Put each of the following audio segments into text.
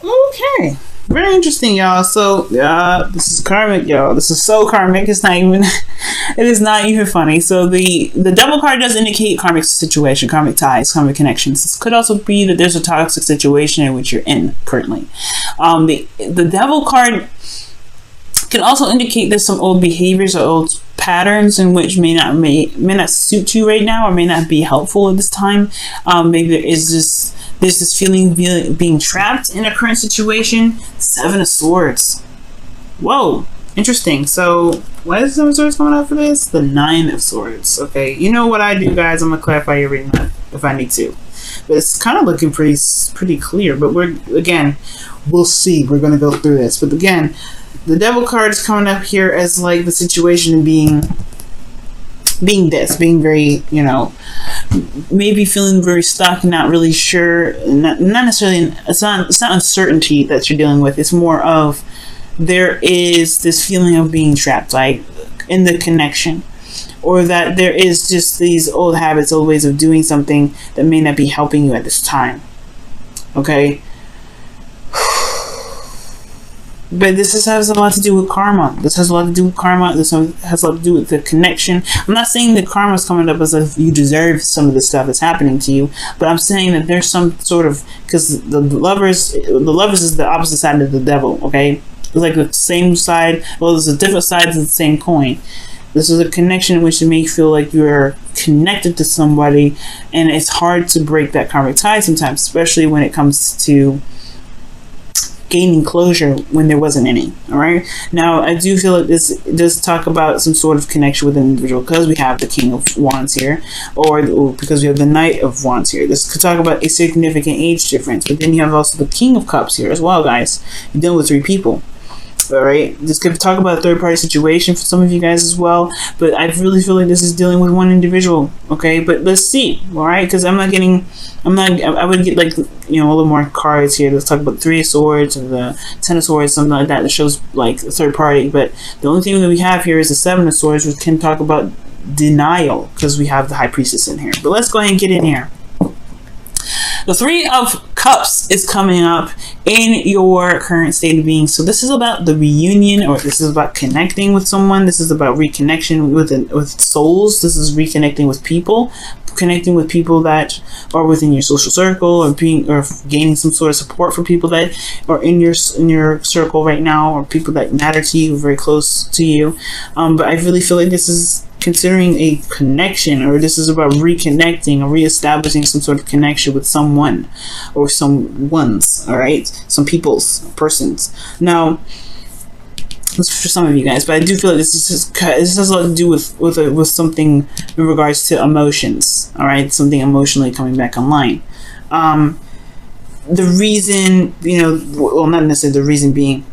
Okay. Very interesting, y'all. So, this is karmic, y'all. This is so karmic. It's not even. It is not even funny. So the devil card does indicate karmic situation, karmic ties, karmic connections. This could also be that there's a toxic situation in which you're in currently. The devil card can also indicate there's some old behaviors or old patterns in which may not suit you right now or may not be helpful at this time. Maybe there's this feeling of being trapped in a current situation. 7 of Swords. Whoa, interesting. So why is 7 of Swords coming out for this? The 9 of Swords. Okay, you know what I do, guys? I'm gonna clarify your reading if I need to. But it's kind of looking pretty clear. But we'll see. We're gonna go through this. But again, the devil card is coming up here as like the situation being very, maybe feeling very stuck, not really sure, not necessarily, it's not uncertainty that you're dealing with. It's more of there is this feeling of being trapped, like in the connection, or that there is just these old habits, old ways of doing something that may not be helping you at this time. Okay. But this has a lot to do with karma. This has a lot to do with karma. This has a lot to do with the connection. I'm not saying that karma is coming up as if you deserve some of the stuff that's happening to you, but I'm saying that there's some sort of, because the lovers is the opposite side of the devil. Okay, it's like the same side. Well, there's a different sides of the same coin. This is a connection in which you may feel like you're connected to somebody, and it's hard to break that karmic tie sometimes, especially when it comes to gaining closure when there wasn't any. All right, now I do feel like this does talk about some sort of connection with an individual, because we have the King of Wands here, or because we have the Knight of Wands here. This could talk about a significant age difference, but then you have also the King of Cups here as well, guys. You're dealing with 3 people. All right, this could talk about a third-party situation for some of you guys as well, but I really feel like this is dealing with one individual. Okay, but let's see. All right, because I would get like, a little more cards here. Let's talk about 3 of Swords or the 10 of Swords, something like that shows like a third party. But the only thing that we have here is the 7 of Swords, which can talk about denial, because we have the High Priestess in here. But let's go ahead and get in here. The 3 of Cups is coming up in your current state of being. So this is about the reunion, or this is about connecting with someone. This is about reconnection with souls. This is reconnecting with people, connecting with people that are within your social circle, or gaining some sort of support for people that are in your circle right now, or people that matter to you, very close to you. But I really feel like this is considering a connection, or this is about reconnecting or reestablishing some sort of connection with someone or some ones. All right, some persons. Now, this is for some of you guys, but I do feel like this has a lot to do with something in regards to emotions. All right, something emotionally coming back online. The reason, well, not necessarily the reason being,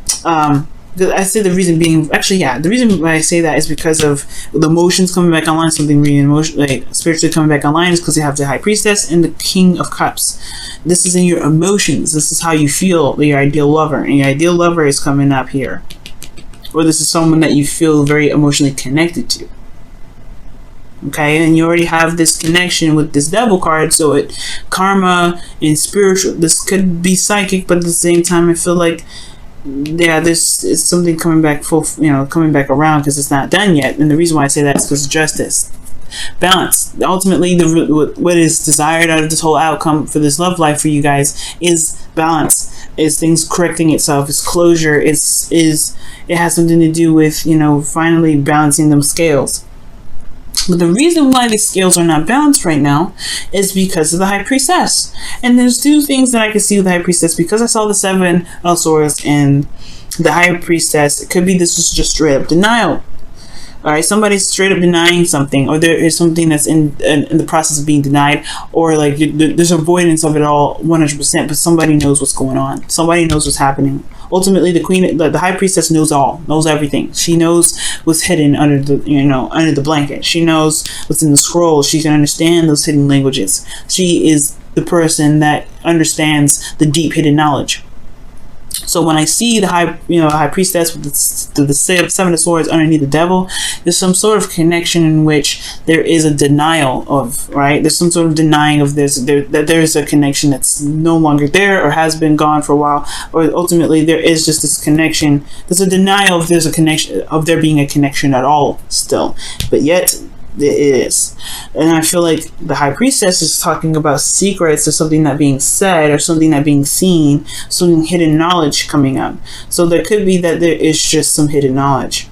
I say the reason being, actually, yeah, the reason why I say that is because of the emotions coming back online. Something really like spiritually coming back online is because you have the High Priestess and the King of Cups. This is in your emotions. This is how you feel, your ideal lover, and your ideal lover is coming up here. Or this is someone that you feel very emotionally connected to. Okay, and you already have this connection with this Devil card, so karma and spiritual. This could be psychic, but at the same time, I feel like, yeah, this is something coming back coming back around, because it's not done yet. And the reason why I say that is because of justice, balance. Ultimately, what is desired out of this whole outcome for this love life for you guys is balance. Is things correcting itself. Is closure. It has something to do with finally balancing them scales. But the reason why the scales are not balanced right now is because of the High Priestess. And there's 2 things that I can see with the High Priestess, because I saw the 7 of Swords and the High Priestess. It could be this is just straight up denial. All right, somebody's straight up denying something, or there is something that's in the process of being denied, or like there's avoidance of it all 100%. But somebody knows what's going on. Somebody knows what's happening. Ultimately, the High Priestess knows everything. She knows what's hidden under the blanket. She knows what's in the scroll. She can understand those hidden languages. She is the person that understands the deep hidden knowledge. So when I see the high priestess with the seven of swords underneath the devil, there's some sort of connection in which there is a denial of, right? There's some sort of denying of that there's a connection that's no longer there or has been gone for a while, or ultimately there is just this connection. There's a denial of there's a connection, of there being a connection at all still, but yet it is. And I feel like the high priestess is talking about secrets, or something not being said, or something not being seen, some hidden knowledge coming up. So there could be that there is just some hidden knowledge,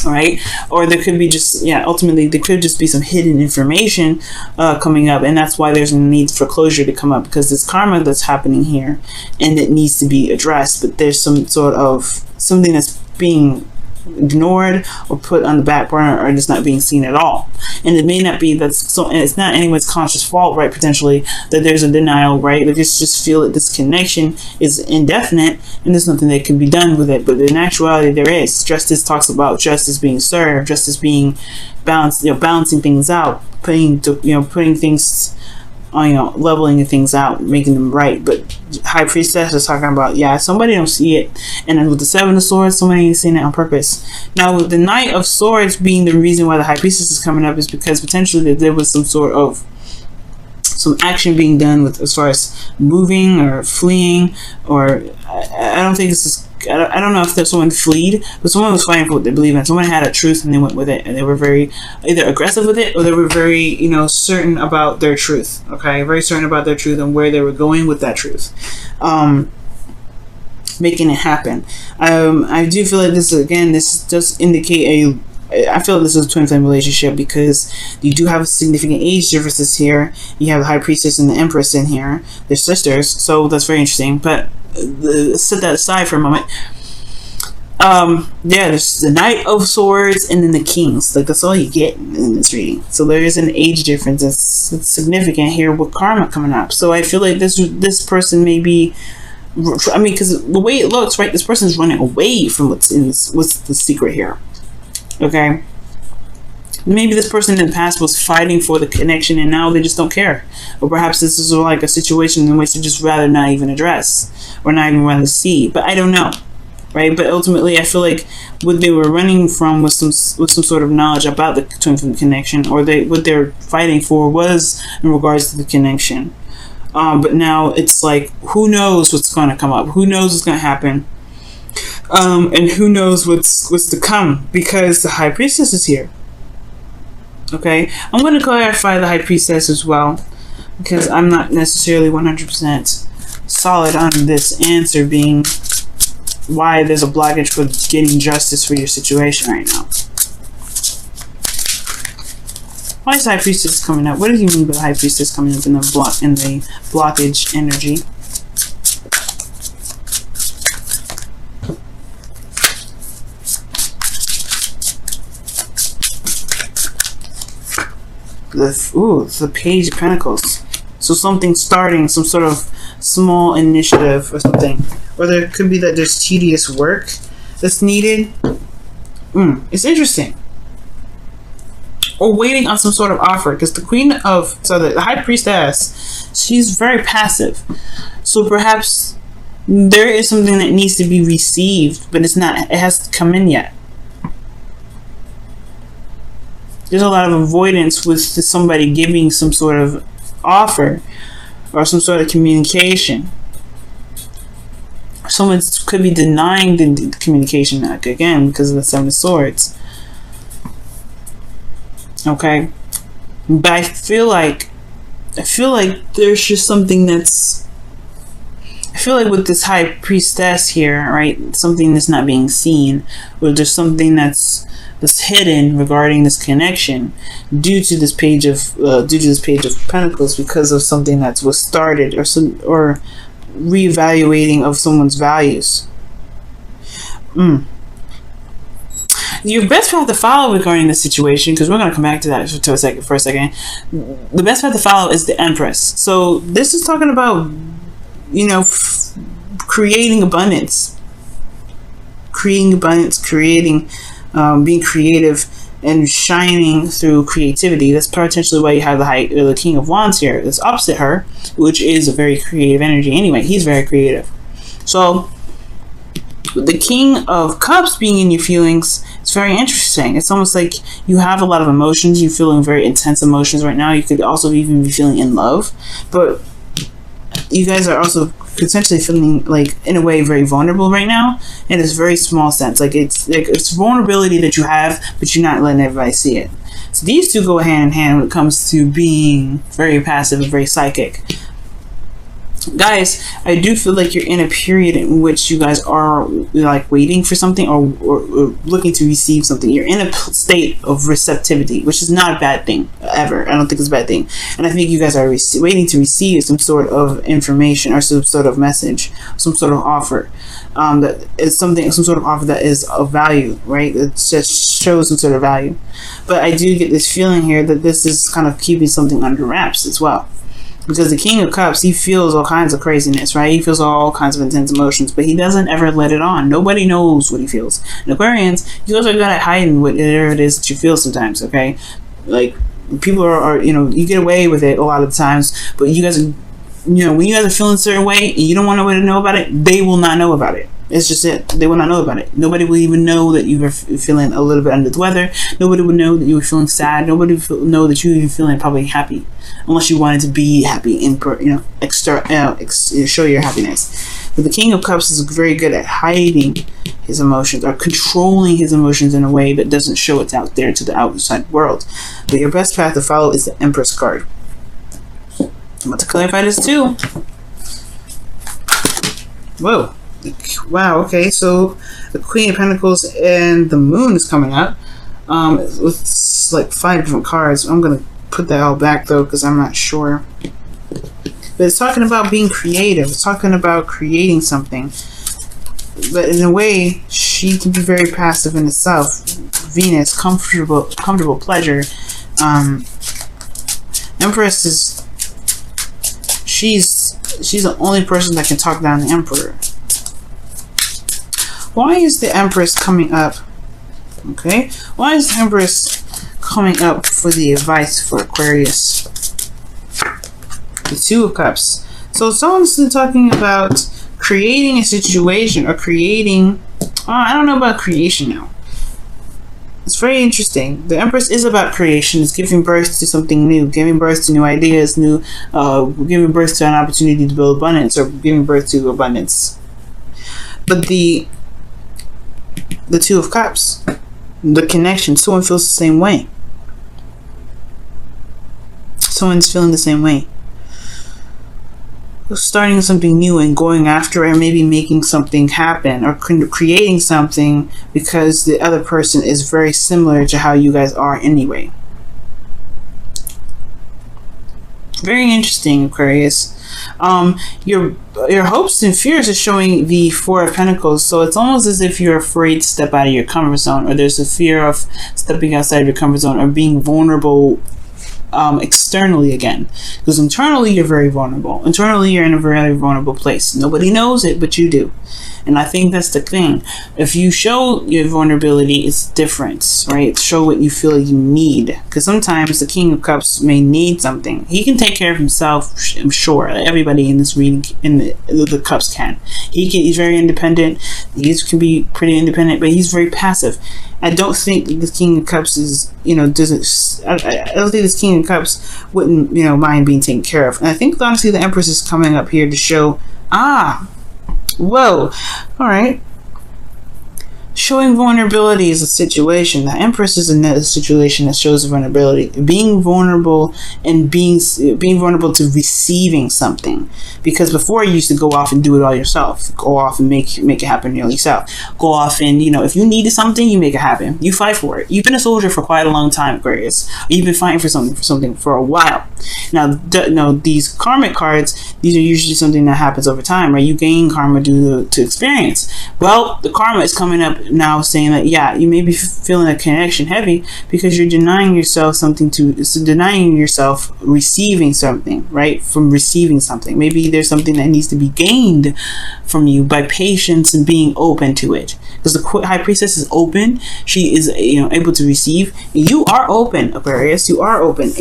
right? Or there could be just, ultimately there could just be some hidden information coming up, and that's why there's a need for closure to come up, because there's karma that's happening here and it needs to be addressed, but there's some sort of something that's being ignored or put on the back burner, or just not being seen at all. And it may not be that's so, and it's not anyone's conscious fault, right? Potentially that there's a denial, right? They just feel that this connection is indefinite and there's nothing that can be done with it. But in actuality, there is. Justice talks about justice being served, justice being balanced, balancing things out, putting things, leveling things out, making them right. But high priestess is talking about, somebody don't see it, and then with the seven of swords, somebody ain't seeing it on purpose. Now with the knight of swords being the reason why the high priestess is coming up, is because potentially there was some action being done with, as far as moving or fleeing, or I don't think this is, I don't know if there's someone fled, but someone was fighting for what they believe in. Someone had a truth and they went with it, and they were very either aggressive with it, or they were very, certain about their truth. Okay, very certain about their truth and where they were going with that truth, making it happen. I do feel like this does indicate I feel like this is a twin flame relationship, because you do have significant age differences here. You have the high priestess and the empress in here. They're sisters, so that's very interesting. But set that aside for a moment. There's the knight of swords and then the kings. Like, that's all you get in this reading. So there is an age difference that's significant here with karma coming up. So I feel like this person may be, because the way it looks, right, this person is running away from what's the secret here. Okay, maybe this person in the past was fighting for the connection and now they just don't care, or perhaps this is like a situation in which they just rather not even address or not even rather see. But I don't know, right? But ultimately, I feel like what they were running from was some sort of knowledge about the twin flame connection, or what they're fighting for was in regards to the connection. But now it's like, who knows what's going to come up? Who knows what's going to happen? And who knows what's to come, because the high priestess is here. Okay, I'm going to clarify the high priestess as well, because I'm not necessarily 100% solid on this answer being why there's a blockage for getting justice for your situation right now. Why is the high priestess coming up? What do you mean by the high priestess coming up in the blockage energy? The Page of Pentacles. So something starting, some sort of small initiative or something. Or there could be that there's tedious work that's needed. It's interesting. Or waiting on some sort of offer, because the high priestess, she's very passive. So perhaps there is something that needs to be received, but it hasn't come in yet. There's a lot of avoidance with somebody giving some sort of offer or some sort of communication. Someone could be denying the communication, again, because of the Seven of Swords. Okay, but I feel like there's just something that's, I feel like with this high priestess here, right, something that's not being seen, or there's something that's hidden regarding this connection due to this page of Pentacles, because of something that was started, or reevaluating of someone's values. Your best path to follow regarding this situation, because we're going to come back to that for a second. The best path to follow is the Empress. So this is talking about, creating abundance, being creative and shining through creativity. That's potentially why you have the King of Wands here. That's opposite her, which is a very creative energy anyway. He's very creative. So the King of Cups being in your feelings, it's very interesting. It's almost like you have a lot of emotions. You're feeling very intense emotions right now. You could also even be feeling in love, but you guys are also potentially feeling like, in a way, very vulnerable right now in this very small sense. Like it's vulnerability that you have, but you're not letting everybody see it. So these two go hand in hand when it comes to being very passive and very psychic. Guys, I do feel like you're in a period in which you guys are like waiting for something or looking to receive something. You're in a state of receptivity, which is not a bad thing ever. I don't think it's a bad thing. And I think you guys are waiting to receive some sort of information or some sort of message, some sort of offer. That is some sort of offer that is of value, right? It just shows some sort of value. But I do get this feeling here that this is kind of keeping something under wraps as well. Because the King of Cups, he feels all kinds of craziness, right? He feels all kinds of intense emotions, but he doesn't ever let it on. Nobody knows what he feels. And Aquarians, you guys are good at hiding whatever it is that you feel sometimes, okay? Like, people are, you get away with it a lot of the times, but you guys, when you guys are feeling a certain way and you don't want nobody to know about it, they will not know about it. It's just it. They will not know about it. Nobody will even know that you were feeling a little bit under the weather. Nobody would know that you were feeling sad. Nobody would know that you were feeling probably happy, unless you wanted to be happy show your happiness. But the King of Cups is very good at hiding his emotions or controlling his emotions in a way that doesn't show it out there to the outside world. But your best path to follow is the Empress card. I'm about to clarify this too. Whoa. Wow, okay, so the Queen of Pentacles and the Moon is coming up with like 5 different cards. I'm going to put that all back though because I'm not sure. But it's talking about being creative. It's talking about creating something. But in a way, she can be very passive in itself. Venus, comfortable pleasure. Empress is... She's the only person that can talk down the Emperor. Why is the Empress coming up? Okay. Why is the Empress coming up for the advice for Aquarius? The Two of Cups. So someone's talking about creating a situation or creating... I don't know about creation now. It's very interesting. The Empress is about creation. It's giving birth to something new, giving birth to new ideas, giving birth to an opportunity to build abundance or giving birth to abundance. But the Two of Cups, the connection, someone feels the same way. Someone's feeling the same way. Starting something new and going after it, or maybe making something happen or creating something because the other person is very similar to how you guys are anyway. Very interesting, Aquarius. Your hopes and fears are showing the Four of Pentacles, so it's almost as if you're afraid to step out of your comfort zone, or there's a fear of stepping outside of your comfort zone or being vulnerable externally again, because internally you're very vulnerable. Internally you're in a very vulnerable place. Nobody knows it, but you do. And I think that's the thing. If you show your vulnerability, it's different, right? Show what you feel you need. Because sometimes the King of Cups may need something. He can take care of himself, I'm sure. Everybody in this reading, in the Cups can. He's very independent. He can be pretty independent, but he's very passive. I don't think the King of Cups is, I don't think this King of Cups wouldn't, mind being taken care of. And I think, honestly, the Empress is coming up here to show, whoa, all right. Showing vulnerability is a situation. The Empress is another situation that shows vulnerability. Being vulnerable and being vulnerable to receiving something. Because before you used to go off and do it all yourself. Go off and make it happen yourself. Go off and, if you needed something, you make it happen. You fight for it. You've been a soldier for quite a long time, Aquarius. You've been fighting for something for a while. Now, these karmic cards, these are usually something that happens over time, right? You gain karma due to experience. Well, the karma is coming up now saying that, yeah, you may be feeling a connection heavy because you're denying yourself receiving something, right? From receiving something. Maybe there's something that needs to be gained from you by patience and being open to it. because the high priestess is open. She is, able to receive. You are open, Aquarius. You are open,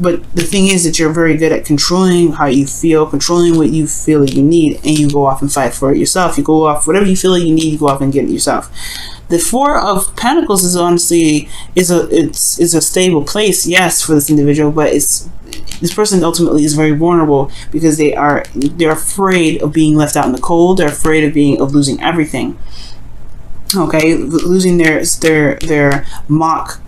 but the thing is that you're very good at controlling how you feel, controlling what you feel that you need, and you go off and fight for it yourself. You go off whatever you feel like you need. You go off and get it yourself. The Four of Pentacles is honestly is a stable place, yes, for this individual, but this person ultimately is very vulnerable because they're afraid of being left out in the cold. They're afraid of losing everything. Okay, losing their mock,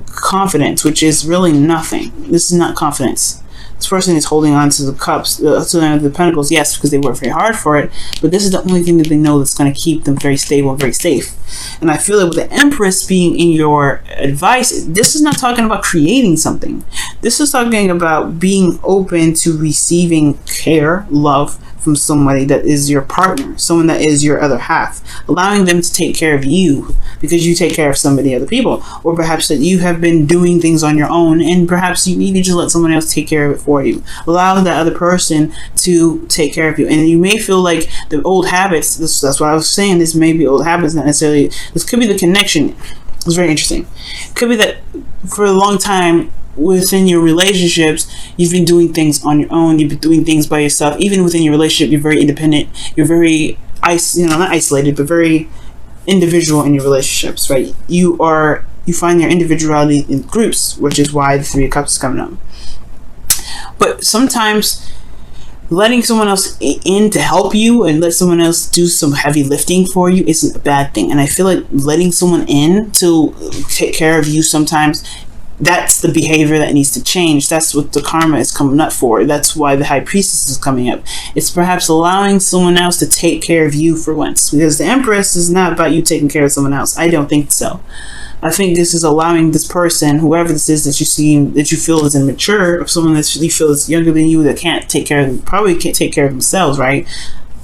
confidence, which is really nothing. This is not confidence. This person is holding on to the cups, to the pentacles, yes, because they work very hard for it, but this is the only thing that they know that's going to keep them very stable and very safe. And I feel that with the Empress being in your advice, this is not talking about creating something. This is talking about being open to receiving care, love, from somebody that is your partner, someone that is your other half, allowing them to take care of you because you take care of somebody, other people, or perhaps that you have been doing things on your own and perhaps you needed to let someone else take care of it for you. Allow that other person to take care of you. And you may feel like the old habits, that's what I was saying, this may be old habits, not necessarily, this could be the connection. It's very interesting. It could be that for a long time, within your relationships, you've been doing things on your own. You've been doing things by yourself. Even within your relationship, you're very independent. You're very, not isolated, but very individual in your relationships, right? You find your individuality in groups, which is why the Three of Cups is coming up. But sometimes letting someone else in to help you and let someone else do some heavy lifting for you isn't a bad thing. And I feel like letting someone in to take care of you sometimes, that's the behavior that needs to change. That's what the karma is coming up for. That's why the High Priestess is coming up. It's perhaps allowing someone else to take care of you for once. Because the Empress is not about you taking care of someone else. I don't think so. I think this is allowing this person, whoever this is that you feel is immature, or someone that you feel is younger than you that probably can't take care of themselves, right?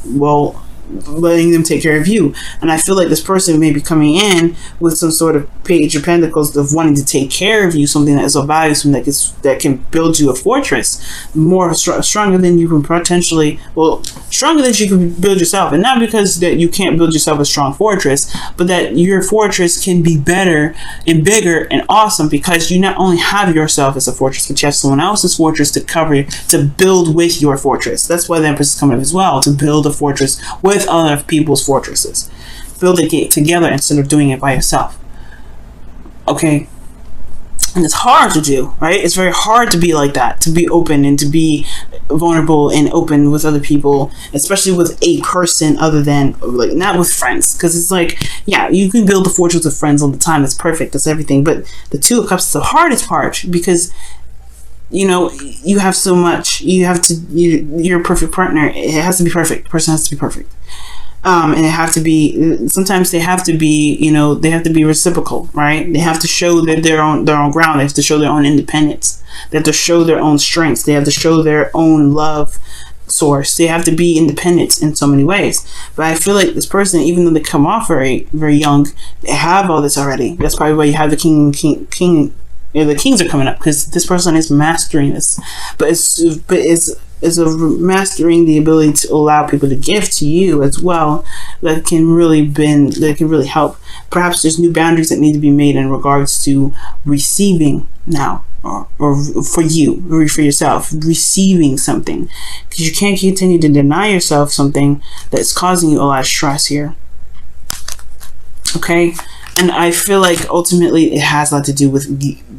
Well, letting them take care of you. And I feel like this person may be coming in with some sort of Page of Pentacles of wanting to take care of you, something that is of value, something that can build you a fortress more stronger than you can potentially, stronger than you can build yourself. And not because that you can't build yourself a strong fortress, but that your fortress can be better and bigger and awesome because you not only have yourself as a fortress, but you have someone else's fortress to build with your fortress. That's why the Empress is coming up as well, to build a fortress with other people's fortresses. Build it together instead of doing it by yourself. Okay? And it's hard to do, right? It's very hard to be like that, to be open and to be vulnerable and open with other people, especially with a person other than, like, not with friends. Because it's like, yeah, you can build a fortress with friends all the time. That's perfect. That's everything. But the Two of Cups is the hardest part because you have so much. You're a perfect partner. It has to be perfect. The person has to be perfect. And it have to be, sometimes they have to be, they have to be reciprocal, right? They have to show that they're on their own ground. They have to show their own independence. They have to show their own strengths. They have to show their own love source. They have to be independent in so many ways. But I feel like this person, even though they come off very, very young, they have all this already. That's probably why you have the king. The kings are coming up because this person is mastering this, but is mastering the ability to allow people to give to you as well. That can really help. Perhaps there's new boundaries that need to be made in regards to receiving now, or for you, or for yourself, receiving something, because you can't continue to deny yourself something that's causing you a lot of stress here. Okay. And I feel like ultimately it has a lot to do with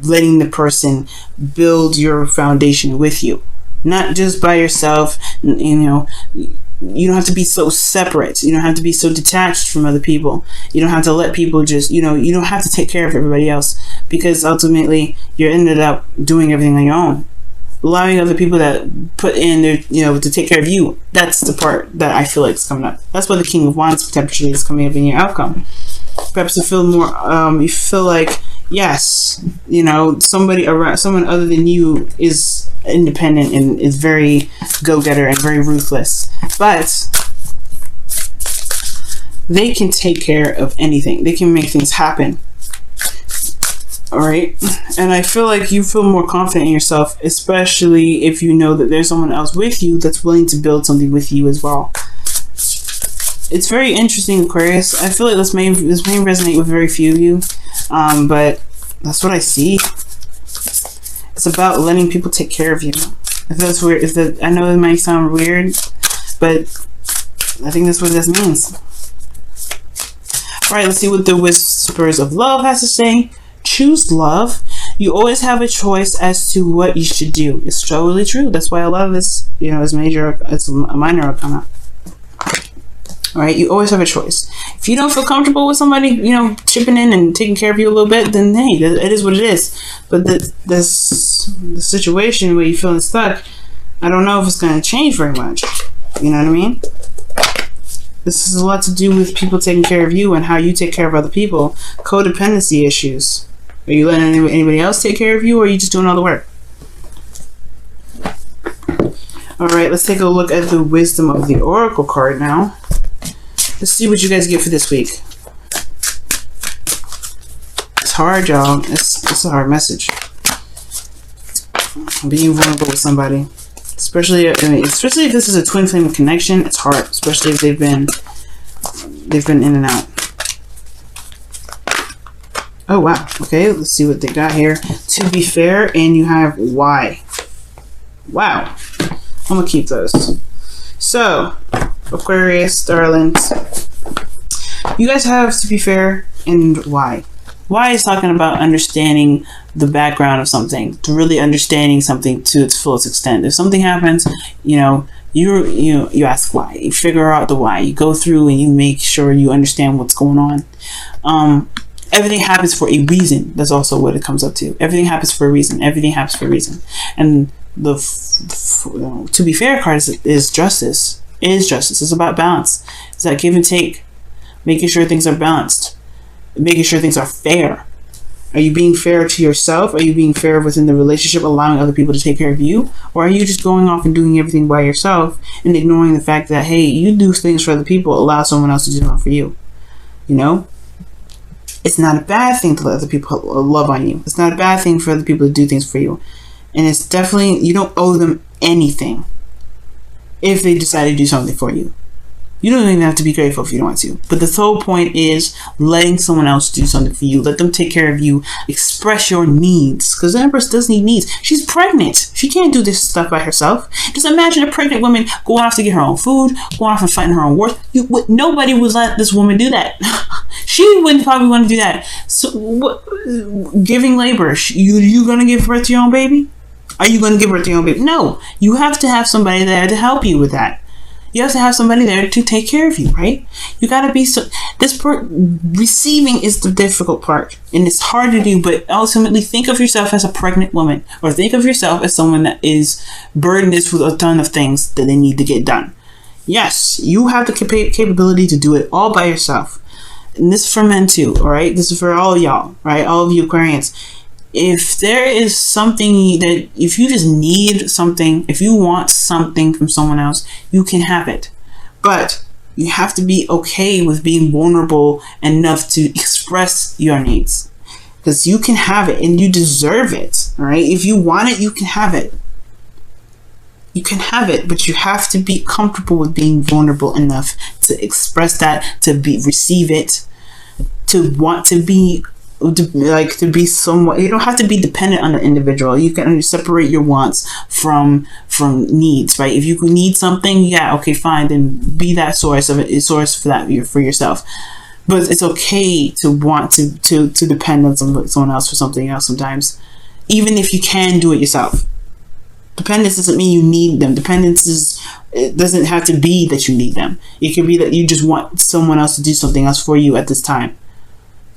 letting the person build your foundation with you. Not just by yourself. You don't have to be so separate. You don't have to be so detached from other people. You don't have to let people just, you don't have to take care of everybody else, because ultimately you ended up doing everything on your own. Allowing other people that put in their, to take care of you. That's the part that I feel like is coming up. That's why the King of Wands potentially is coming up in your outcome. Perhaps you feel more, you feel like, yes, someone other than you is independent and is very go-getter and very ruthless, but they can take care of anything. They can make things happen. All right. And I feel like you feel more confident in yourself, especially if you know that there's someone else with you that's willing to build something with you as well. it's very interesting, Aquarius. I feel like this may resonate with very few of you, but that's what I see. It's about letting people take care of you. If that's weird, I know it might sound weird, but I think that's what this means. All right, let's see what the Whispers of Love has to say. Choose love. You always have a choice as to what you should do. It's totally true. That's why a lot of this, is major. It's a minor arcana. All right, you always have a choice. If you don't feel comfortable with somebody, chipping in and taking care of you a little bit, then hey, it is what it is. But the situation where you're feeling stuck, I don't know if it's going to change very much. You know what I mean? This has a lot to do with people taking care of you and how you take care of other people. Codependency issues. Are you letting anybody else take care of you, or are you just doing all the work? All right, let's take a look at the Wisdom of the Oracle card now. Let's see what you guys get for this week. It's hard, y'all. It's a hard message. Being vulnerable with somebody. Especially if this is a twin flame connection, it's hard. Especially if they've been in and out. Oh wow. Okay, let's see what they got here. To be fair, and you have why. Wow. I'm gonna keep those. So, Aquarius, darlings, you guys have to be fair and why. Why is talking about understanding the background of something, to really understanding something to its fullest extent. If something happens, you ask why. You figure out the why. You go through and you make sure you understand what's going on. Everything happens for a reason. That's also what it comes up to. Everything happens for a reason. Everything happens for a reason. And the to be fair card is justice. It is justice. It's about balance. It's that give and take. Making sure things are balanced. Making sure things are fair. Are you being fair to yourself? Are you being fair within the relationship, allowing other people to take care of you? Or are you just going off and doing everything by yourself and ignoring the fact that, hey, you do things for other people, allow someone else to do them for you? It's not a bad thing to let other people love on you. It's not a bad thing for other people to do things for you. And it's definitely, you don't owe them anything if they decide to do something for you. You don't even have to be grateful if you don't want to. But the whole point is letting someone else do something for you. Let them take care of you. Express your needs. Because the Empress does need needs. She's pregnant. She can't do this stuff by herself. Just imagine a pregnant woman going off to get her own food, going off and fighting her own wars. Nobody would let this woman do that. She wouldn't probably want to do that. So, giving labor. You going to give birth to your own baby? Are you going to give birth to your own baby? No. You have to have somebody there to help you with that. You have to have somebody there to take care of you, right? You gotta be receiving is the difficult part, and it's hard to do. But ultimately, think of yourself as a pregnant woman, or think of yourself as someone that is burdened with a ton of things that they need to get done. Yes, you have the capability to do it all by yourself, and this is for men too. All right, this is for all of y'all, right? All of you Aquarians. If there is something that, if you just need something, if you want something from someone else, you can have it. But you have to be okay with being vulnerable enough to express your needs. Because you can have it and you deserve it. All right? If you want it, you can have it. You can have it, but you have to be comfortable with being vulnerable enough to express that, to receive it, to want to be somewhat. You don't have to be dependent on the individual. You can separate your wants from needs, right? If you need something, yeah, okay, fine, then be that source for that for yourself. But it's okay to want to depend on someone else for something else sometimes, even if you can do it yourself. Dependence doesn't mean you need them. It doesn't have to be that you need them. It could be that you just want someone else to do something else for you at this time.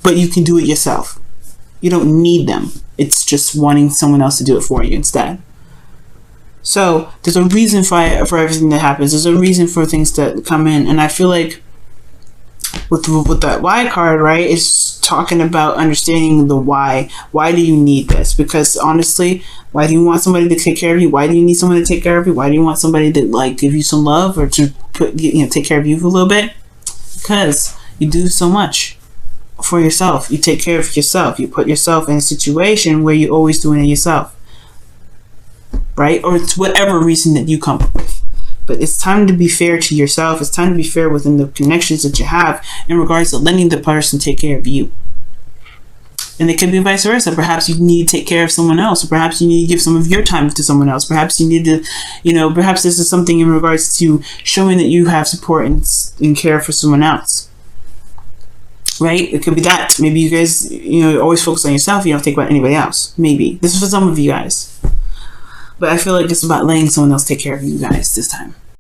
But you can do it yourself. You don't need them. It's just wanting someone else to do it for you instead. So there's a reason for everything that happens. There's a reason for things to come in. And I feel like with that why card, right, it's talking about understanding the why. Why do you need this? Because honestly, why do you want somebody to take care of you? Why do you need someone to take care of you? Why do you want somebody to give you some love or to take care of you for a little bit? Because you do so much for yourself. You take care of yourself. You put yourself in a situation where you're always doing it yourself, right? Or it's whatever reason that you come up with. But it's time to be fair to yourself. It's time to be fair within the connections that you have in regards to letting the person take care of you. And it could be vice versa. Perhaps you need to take care of someone else. Or perhaps you need to give some of your time to someone else. Perhaps you need to, perhaps this is something in regards to showing that you have support and care for someone else. Right? It could be that. Maybe you guys, always focus on yourself. You don't think about anybody else. Maybe. This is for some of you guys. But I feel like it's about letting someone else take care of you guys this time.